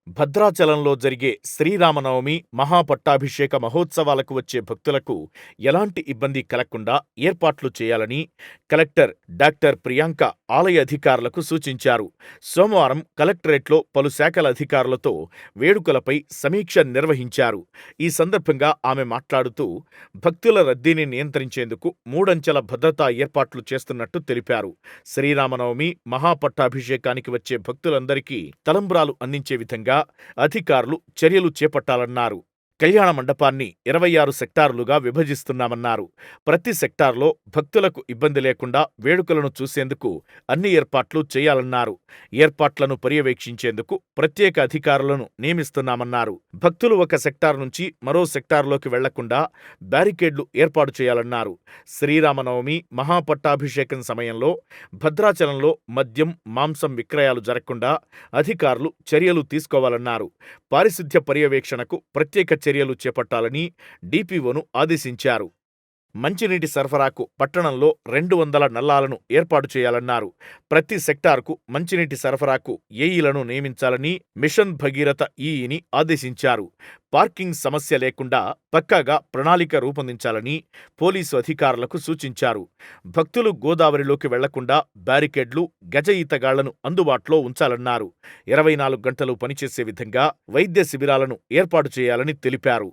భద్రాచలంలో జరిగే శ్రీరామనవమి, మహాపట్టాభిషేక మహోత్సవాలకు వచ్చే భక్తులకు ఎలాంటి ఇబ్బంది కలగకుండా ఏర్పాట్లు చేయాలని కలెక్టర్ డాక్టర్ ప్రియాంక ఆలయ అధికారులకు సూచించారు. సోమవారం కలెక్టరేట్లో పలు శాఖల అధికారులతో వేడుకలపై సమీక్ష నిర్వహించారు. ఈ సందర్భంగా ఆమె మాట్లాడుతూ, భక్తుల రద్దీని నియంత్రించేందుకు మూడంచెల భద్రతా ఏర్పాట్లు చేస్తున్నట్టు తెలిపారు. శ్రీరామనవమి, మహాపట్టాభిషేకానికి వచ్చే భక్తులందరికీ తలంబ్రాలు అందించే విధంగా అధికారులు చర్యలు చేపట్టాలన్నారు. కళ్యాణ మండపాన్ని 26 సెక్టారులుగా విభజిస్తున్నామన్నారు. ప్రతి సెక్టార్లో భక్తులకు ఇబ్బంది లేకుండా వేడుకలను చూసేందుకు అన్ని ఏర్పాట్లు చేయాలన్నారు. ఏర్పాట్లను పర్యవేక్షించేందుకు ప్రత్యేక అధికారులను నియమిస్తున్నామన్నారు. భక్తులు ఒక సెక్టార్ నుంచి మరో సెక్టార్లోకి వెళ్లకుండా బ్యారికేడ్లు ఏర్పాటు చేయాలన్నారు. శ్రీరామనవమి, మహాపట్టాభిషేకం సమయంలో భద్రాచలంలో మద్యం, మాంసం విక్రయాలు జరగకుండా అధికారులు చర్యలు తీసుకోవాలన్నారు. పారిశుద్ధ్య పర్యవేక్షణకు ప్రత్యేక చర్యలు చేపట్టాలని డిపిఓను ఆదేశించారు. మంచినీటి సరఫరాకు పట్టణంలో 200 నల్లాలను ఏర్పాటు చేయాలన్నారు. ప్రతి సెక్టార్కు మంచినీటి సరఫరాకు ఏఈలను నియమించాలని మిషన్ భగీరథ ఈఈని ఆదేశించారు. పార్కింగ్ సమస్య లేకుండా పక్కాగా ప్రణాళిక రూపొందించాలని పోలీసు అధికారులకు సూచించారు. భక్తులు గోదావరిలోకి వెళ్లకుండా బ్యారికేడ్లు, గజ ఈతగాళ్లను అందుబాటులో ఉంచాలన్నారు. 24 గంటలు పనిచేసే విధంగా వైద్య శిబిరాలను ఏర్పాటు చేయాలని తెలిపారు.